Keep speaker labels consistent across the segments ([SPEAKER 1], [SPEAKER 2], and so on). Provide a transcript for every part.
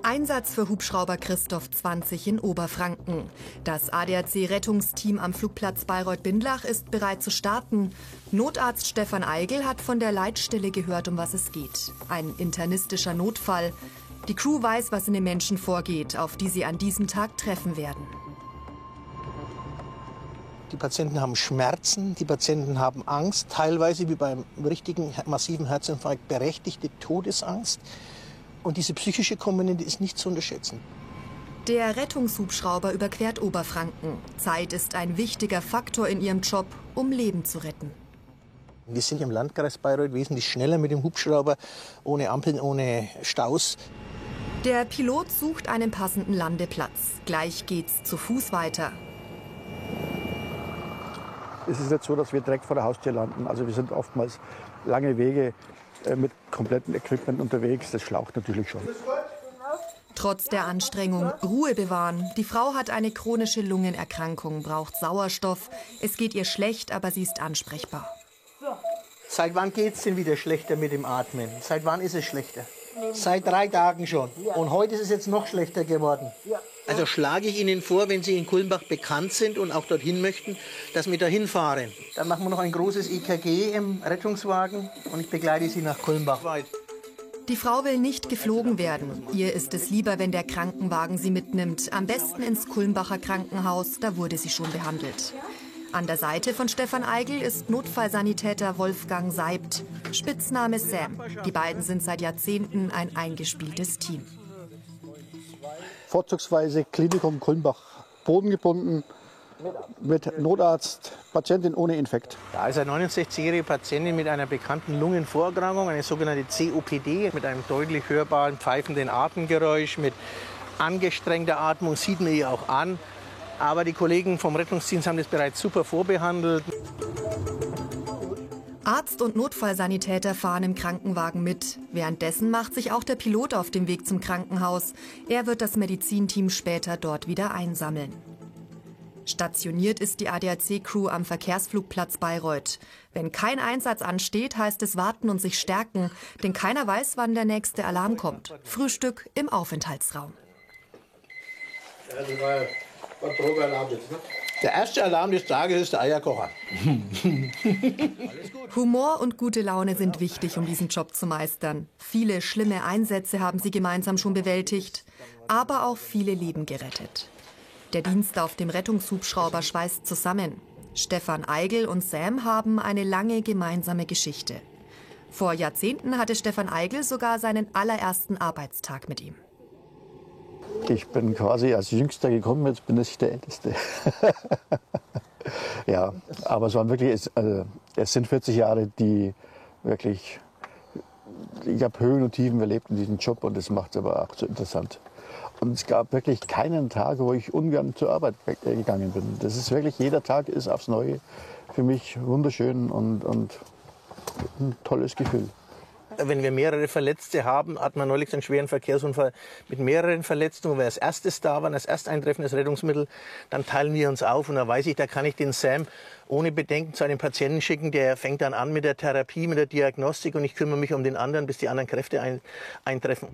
[SPEAKER 1] Einsatz für Hubschrauber Christoph 20 in Oberfranken. Das ADAC-Rettungsteam am Flugplatz Bayreuth-Bindlach ist bereit zu starten. Notarzt Stefan Eigel hat von der Leitstelle gehört, um was es geht. Ein internistischer Notfall. Die Crew weiß, was in den Menschen vorgeht, auf die sie an diesem Tag treffen werden.
[SPEAKER 2] Die Patienten haben Schmerzen, die Patienten haben Angst, teilweise wie beim richtigen massiven Herzinfarkt berechtigte Todesangst. Und diese psychische Komponente ist nicht zu unterschätzen.
[SPEAKER 1] Der Rettungshubschrauber überquert Oberfranken. Zeit ist ein wichtiger Faktor in ihrem Job, um Leben zu retten.
[SPEAKER 2] Wir sind im Landkreis Bayreuth wesentlich schneller mit dem Hubschrauber, ohne Ampeln, ohne Staus.
[SPEAKER 1] Der Pilot sucht einen passenden Landeplatz. Gleich geht's zu Fuß weiter.
[SPEAKER 3] Es ist nicht so, dass wir direkt vor der Haustür landen. Also wir sind oftmals lange Wege mit komplettem Equipment unterwegs. Das schlaucht natürlich schon.
[SPEAKER 1] Trotz der Anstrengung Ruhe bewahren. Die Frau hat eine chronische Lungenerkrankung, braucht Sauerstoff. Es geht ihr schlecht, aber sie ist ansprechbar.
[SPEAKER 2] Seit wann geht es denn wieder schlechter mit dem Atmen? Seit wann ist es schlechter? Seit 3 Tagen schon. Und heute ist es jetzt noch schlechter geworden. Also schlage ich Ihnen vor, wenn Sie in Kulmbach bekannt sind und auch dorthin möchten, dass wir dahin fahren. Dann machen wir noch ein großes EKG im Rettungswagen und ich begleite Sie nach Kulmbach.
[SPEAKER 1] Die Frau will nicht geflogen werden. Ihr ist es lieber, wenn der Krankenwagen sie mitnimmt. Am besten ins Kulmbacher Krankenhaus, da wurde sie schon behandelt. An der Seite von Stefan Eigel ist Notfallsanitäter Wolfgang Seibt, Spitzname Sam. Die beiden sind seit Jahrzehnten ein eingespieltes Team.
[SPEAKER 3] Vorzugsweise Klinikum Kulmbach, bodengebunden, mit Notarzt, Patientin ohne Infekt.
[SPEAKER 2] Da ist eine 69-jährige Patientin mit einer bekannten Lungenvorerkrankung, eine sogenannte COPD, mit einem deutlich hörbaren pfeifenden Atemgeräusch, mit angestrengter Atmung, sieht man ihr auch an. Aber die Kollegen vom Rettungsdienst haben das bereits super vorbehandelt.
[SPEAKER 1] Arzt und Notfallsanitäter fahren im Krankenwagen mit. Währenddessen macht sich auch der Pilot auf den Weg zum Krankenhaus. Er wird das Medizinteam später dort wieder einsammeln. Stationiert ist die ADAC-Crew am Verkehrsflugplatz Bayreuth. Wenn kein Einsatz ansteht, heißt es warten und sich stärken. Denn keiner weiß, wann der nächste Alarm kommt. Frühstück im Aufenthaltsraum.
[SPEAKER 2] Der erste Alarm des Tages ist der Eierkocher.
[SPEAKER 1] Humor und gute Laune sind wichtig, um diesen Job zu meistern. Viele schlimme Einsätze haben sie gemeinsam schon bewältigt, aber auch viele Leben gerettet. Der Dienst auf dem Rettungshubschrauber schweißt zusammen. Stefan Eigel und Sam haben eine lange gemeinsame Geschichte. Vor Jahrzehnten hatte Stefan Eigel sogar seinen allerersten Arbeitstag mit ihm.
[SPEAKER 3] Ich bin quasi als Jüngster gekommen, jetzt bin ich der Älteste. Ja, aber es waren wirklich, es sind 40 Jahre, die wirklich, ich habe Höhen und Tiefen erlebt in diesem Job und das macht es aber auch so interessant. Und es gab wirklich keinen Tag, wo ich ungern zur Arbeit gegangen bin. Das ist wirklich, jeder Tag ist aufs Neue für mich wunderschön und ein tolles Gefühl.
[SPEAKER 2] Wenn wir mehrere Verletzte haben, hat man neulich einen schweren Verkehrsunfall mit mehreren Verletzten, wo wir als erstes da waren, als ersteintreffendes Rettungsmittel, dann teilen wir uns auf und da weiß ich, da kann ich den Sam ohne Bedenken zu einem Patienten schicken, der fängt dann an mit der Therapie, mit der Diagnostik und ich kümmere mich um den anderen, bis die anderen Kräfte eintreffen.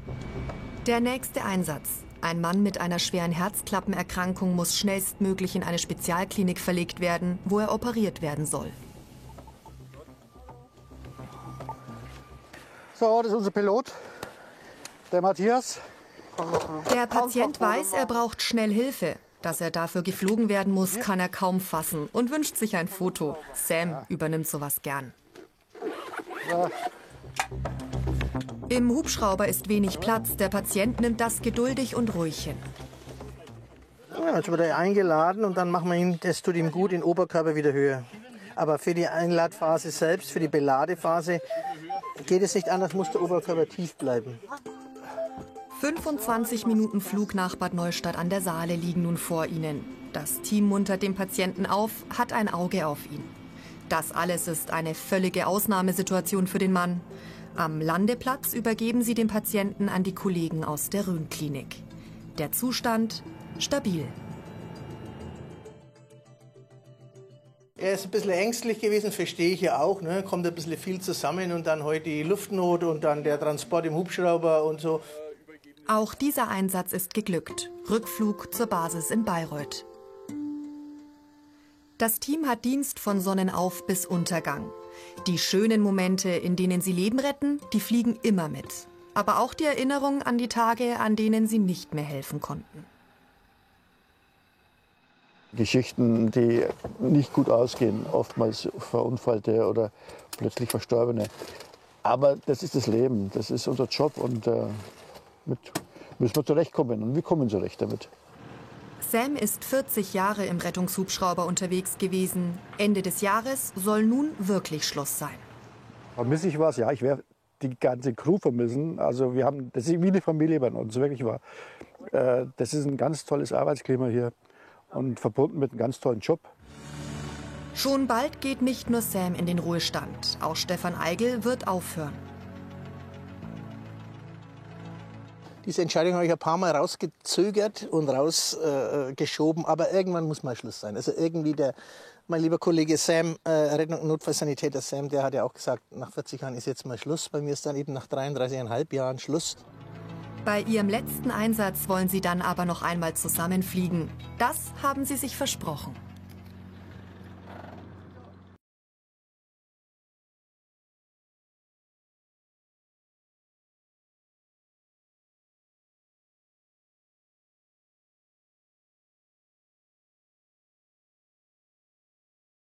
[SPEAKER 1] Der nächste Einsatz. Ein Mann mit einer schweren Herzklappenerkrankung muss schnellstmöglich in eine Spezialklinik verlegt werden, wo er operiert werden soll.
[SPEAKER 3] So, das ist unser Pilot, der Matthias.
[SPEAKER 1] Der Patient weiß, er braucht schnell Hilfe. Dass er dafür geflogen werden muss, kann er kaum fassen und wünscht sich ein Foto. Sam übernimmt sowas gern.
[SPEAKER 3] Ja.
[SPEAKER 1] Im Hubschrauber ist wenig Platz. Der Patient nimmt das geduldig und ruhig hin.
[SPEAKER 2] Ja, jetzt wird er eingeladen und dann machen wir ihn, das tut ihm gut, den Oberkörper wieder höher. Aber für die Einladphase selbst, für die Beladephase, geht es nicht anders, muss der Oberkörper tief bleiben.
[SPEAKER 1] 25 Minuten Flug nach Bad Neustadt an der Saale liegen nun vor ihnen. Das Team muntert den Patienten auf, hat ein Auge auf ihn. Das alles ist eine völlige Ausnahmesituation für den Mann. Am Landeplatz übergeben sie den Patienten an die Kollegen aus der Rhön-Klinik. Der Zustand stabil.
[SPEAKER 2] Er ist ein bisschen ängstlich gewesen, verstehe ich ja auch. Ne? Kommt ein bisschen viel zusammen und dann heute die Luftnot und dann der Transport im Hubschrauber und so.
[SPEAKER 1] Auch dieser Einsatz ist geglückt. Rückflug zur Basis in Bayreuth. Das Team hat Dienst von Sonnenauf bis Untergang. Die schönen Momente, in denen sie Leben retten, die fliegen immer mit. Aber auch die Erinnerung an die Tage, an denen sie nicht mehr helfen konnten.
[SPEAKER 3] Geschichten, die nicht gut ausgehen, oftmals Verunfallte oder plötzlich Verstorbene. Aber das ist das Leben, das ist unser Job und mit müssen wir zurechtkommen und wir kommen zurecht damit.
[SPEAKER 1] Sam ist 40 Jahre im Rettungshubschrauber unterwegs gewesen. Ende des Jahres soll nun wirklich Schluss sein.
[SPEAKER 3] Vermisse ich was? Ja, ich werde die ganze Crew vermissen. Also das ist wie eine Familie bei uns, wirklich wahr. Das ist ein ganz tolles Arbeitsklima hier und verbunden mit einem ganz tollen Job.
[SPEAKER 1] Schon bald geht nicht nur Sam in den Ruhestand. Auch Stefan Eigel wird aufhören.
[SPEAKER 2] Diese Entscheidung habe ich ein paar Mal rausgezögert und rausgeschoben, aber irgendwann muss mal Schluss sein. Also irgendwie mein lieber Kollege Sam, Rettung- und Notfallsanitäter Sam, der hat ja auch gesagt, nach 40 Jahren ist jetzt mal Schluss. Bei mir ist dann eben nach 33,5 Jahren Schluss.
[SPEAKER 1] Bei ihrem letzten Einsatz wollen sie dann aber noch einmal zusammenfliegen. Das haben sie sich versprochen.